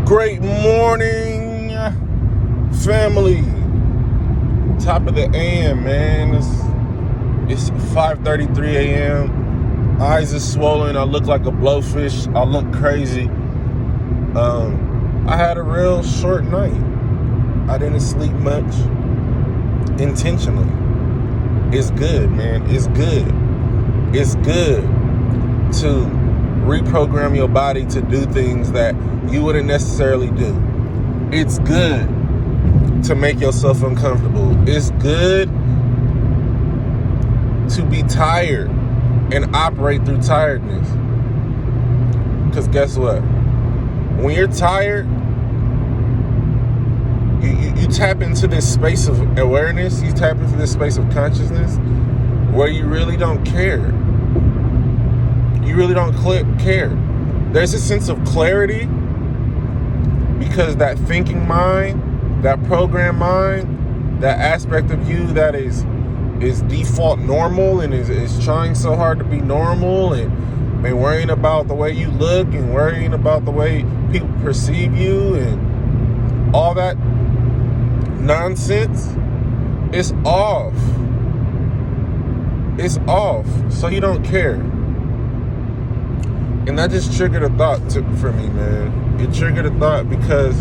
Great morning, family. Top of the AM, man. It's 5:33 a.m. Eyes are swollen. I look like a blowfish. I look crazy. I had a real short night. I didn't sleep much intentionally. It's good, man. It's good. It's good to reprogram your body to do things that you wouldn't necessarily do. It's good to make yourself uncomfortable. It's good to be tired and operate through tiredness. Because guess what? When you're tired, you tap into this space of awareness. You tap into this space of consciousness where you really don't care. You really don't care. There's a sense of clarity because that thinking mind, that programmed mind, that aspect of you that is default normal and is trying so hard to be normal and worrying about the way you look and worrying about the way people perceive you and all that nonsense, it's off. It's off. So you don't care. And that just triggered a thought for me, man. It triggered a thought because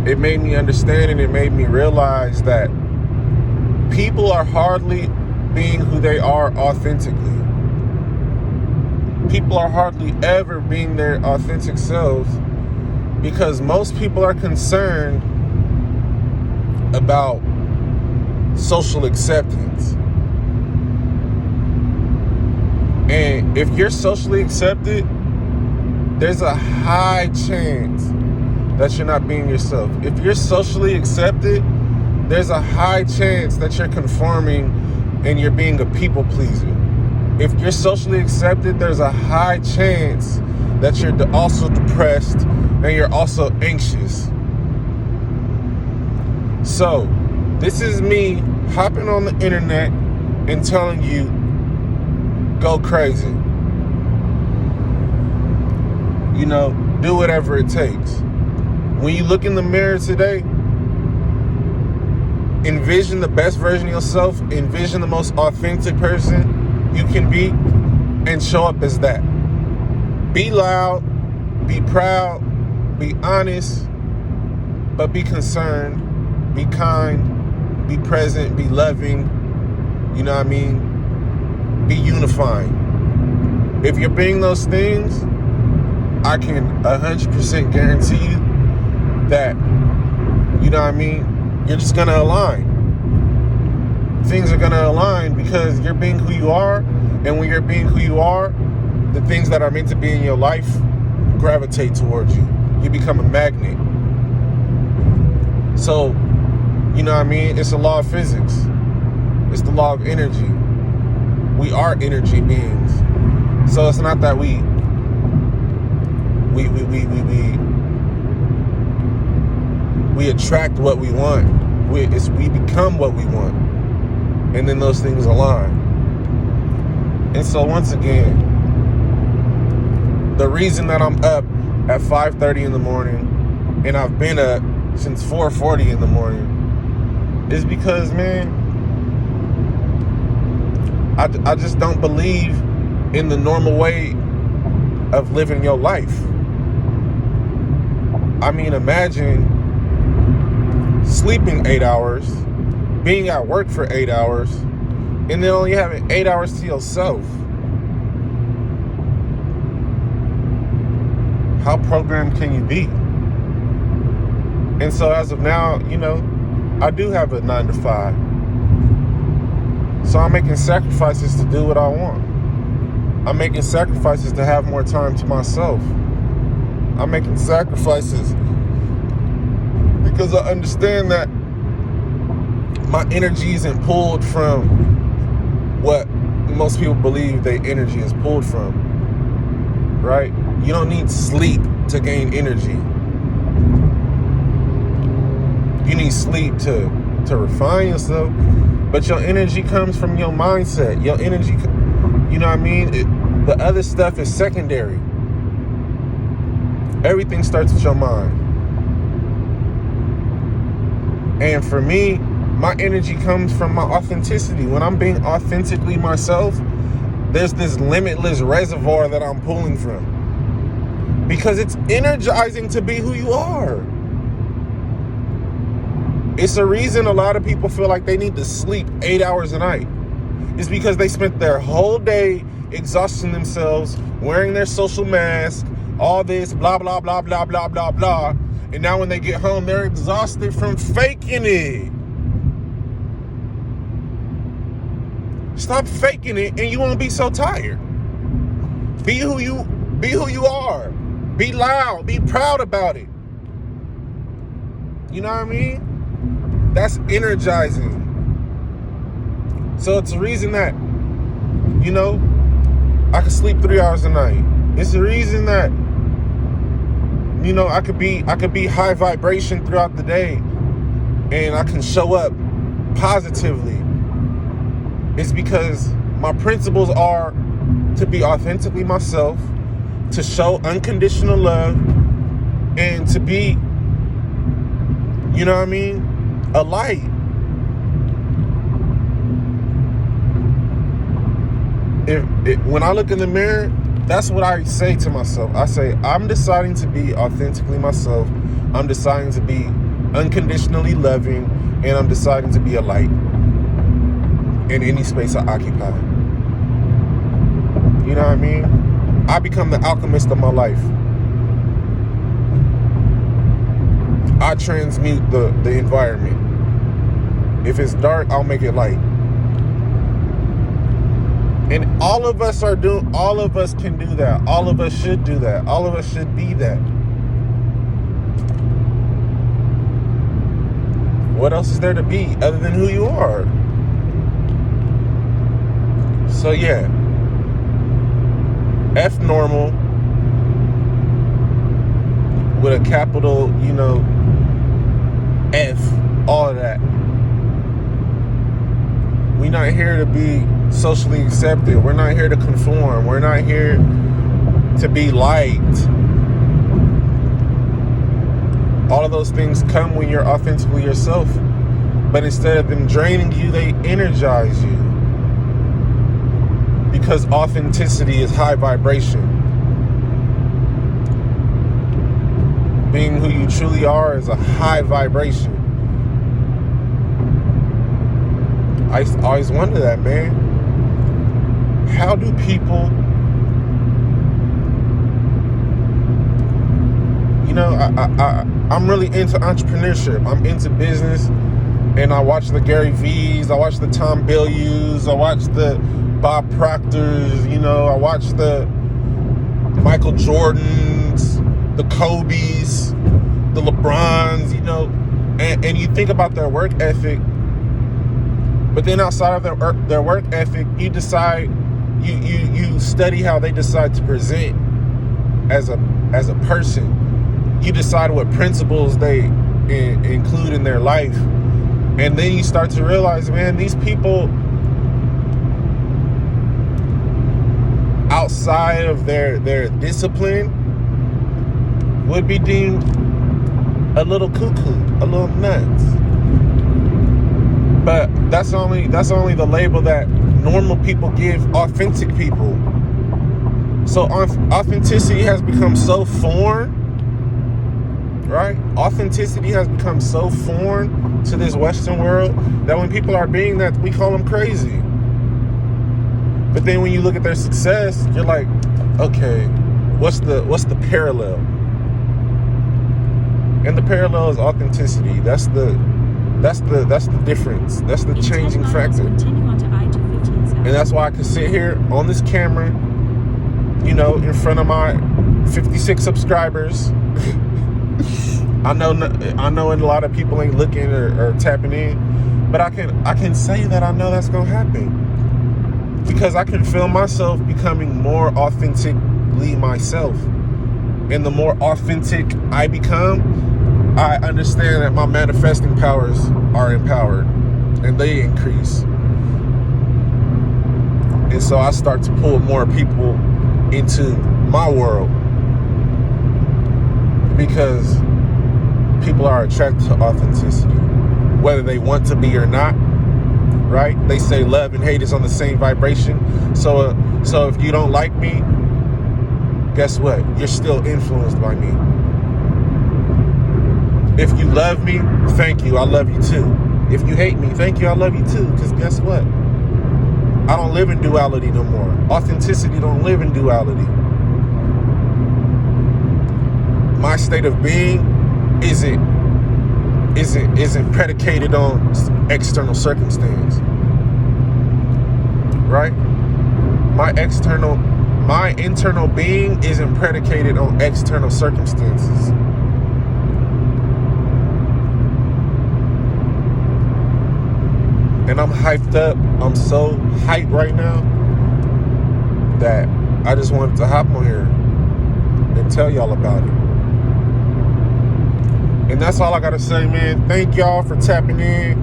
it made me understand and it made me realize that people are hardly being who they are authentically. People are hardly ever being their authentic selves because most people are concerned about social acceptance. And if you're socially accepted, there's a high chance that you're not being yourself. If you're socially accepted, there's a high chance that you're conforming and you're being a people pleaser. If you're socially accepted, there's a high chance that you're also depressed and you're also anxious. So, this is me hopping on the internet and telling you, go crazy. You know, do whatever it takes. When you look in the mirror today, envision the best version of yourself, envision the most authentic person you can be, and show up as that. Be loud, be proud, be honest, but be concerned, be kind, be present, be loving, you know what I mean? Be unifying. If you're being those things, I can 100% guarantee you that, you know what I mean, you're just gonna align. Things are gonna align because you're being who you are, and when you're being who you are, the things that are meant to be in your life gravitate towards you. You become a magnet. So, you know what I mean? It's a law of physics. It's the law of energy. We are energy beings. So it's not that we attract what we want. We become what we want. And then those things align. And so once again, the reason that I'm up at 5:30 in the morning and I've been up since 4:40 in the morning is because, man, I just don't believe in the normal way of living your life. I mean, imagine sleeping 8 hours, being at work for 8 hours, and then only having 8 hours to yourself. How programmed can you be? And so as of now, you know, I do have a 9 to 5. So I'm making sacrifices to do what I want. I'm making sacrifices to have more time to myself. I'm making sacrifices because I understand that my energy isn't pulled from what most people believe their energy is pulled from, right? You don't need sleep to gain energy. You need sleep to refine yourself. But your energy comes from your mindset. Your energy, you know what I mean? The other stuff is secondary. Everything starts with your mind. And for me, my energy comes from my authenticity. When I'm being authentically myself, there's this limitless reservoir that I'm pulling from. Because it's energizing to be who you are. It's a reason a lot of people feel like they need to sleep 8 hours a night. It's because they spent their whole day exhausting themselves, wearing their social mask, all this, blah, blah, blah, blah, blah, blah, blah. And now when they get home, they're exhausted from faking it. Stop faking it and you won't be so tired. Be who you are. Be loud. Be proud about it. You know what I mean? That's energizing. So it's a reason that, I can sleep 3 hours a night. It's the reason that, I could be high vibration throughout the day and I can show up positively. It's because my principles are to be authentically myself, to show unconditional love, and to be, a light. When I look in the mirror, that's what I say to myself. I say, I'm deciding to be authentically myself. I'm deciding to be unconditionally loving, and I'm deciding to be a light in any space I occupy. You know what I mean? I become the alchemist of my life. I transmute the environment. If it's dark, I'll make it light. And all of us can do that. All of us should do that. All of us should be that. What else is there to be other than who you are? So yeah. F normal with a capital, F, all of that. We're not here to be socially accepted. We're not here to conform. We're not here to be liked. All of those things come when you're authentically yourself. But instead of them draining you, they energize you. Because authenticity is high vibration. Being who you truly are is a high vibration. I always wonder that, man. How do people, I'm really into entrepreneurship. I'm into business, and I watch the Gary V's, I watch the Tom Bilyeu's, I watch the Bob Proctors, I watch the Michael Jordans, the Kobe's, the LeBrons, and you think about their work ethic. But then outside of their work ethic, you decide, you study how they decide to present as a person. You decide what principles they include in their life. And then you start to realize, man, these people outside of their discipline would be deemed a little cuckoo, a little nuts. But that's only the label that normal people give authentic people. So authenticity has become so foreign, right? Authenticity has become so foreign to this Western world that when people are being that, we call them crazy. But then when you look at their success, you're like, okay, what's the parallel? And the parallel is authenticity. That's the difference. That's the changing factor. And that's why I can sit here on this camera, in front of my 56 subscribers. I know a lot of people ain't looking or tapping in, but I can say that I know that's gonna happen because I can feel myself becoming more authentically myself. And the more authentic I become, I understand that my manifesting powers are empowered and they increase. And so I start to pull more people into my world. because people are attracted to authenticity, whether they want to be or not, right? They say love and hate is on the same vibration. So if you don't like me, guess what? You're still influenced by me. If you love me, thank you, I love you too. If you hate me, thank you, I love you too. Because guess what? I don't live in duality no more. Authenticity don't live in duality. My state of being isn't predicated on external circumstance, right? My internal being isn't predicated on external circumstances. And I'm hyped up. I'm so hyped right now that I just wanted to hop on here and tell y'all about it. And that's all I gotta say, man. Thank y'all for tapping in.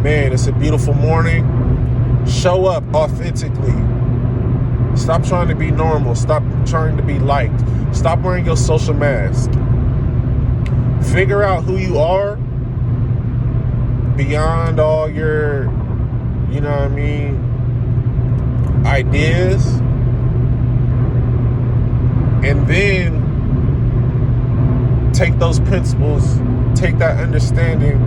Man, it's a beautiful morning. Show up authentically. Stop trying to be normal. Stop trying to be liked. Stop wearing your social mask. Figure out who you are beyond all your, you know what I mean, ideas. And then take those principles, take that understanding,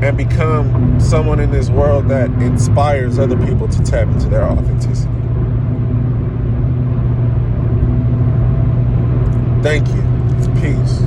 and become someone in this world that inspires other people to tap into their authenticity. Thank you. Peace.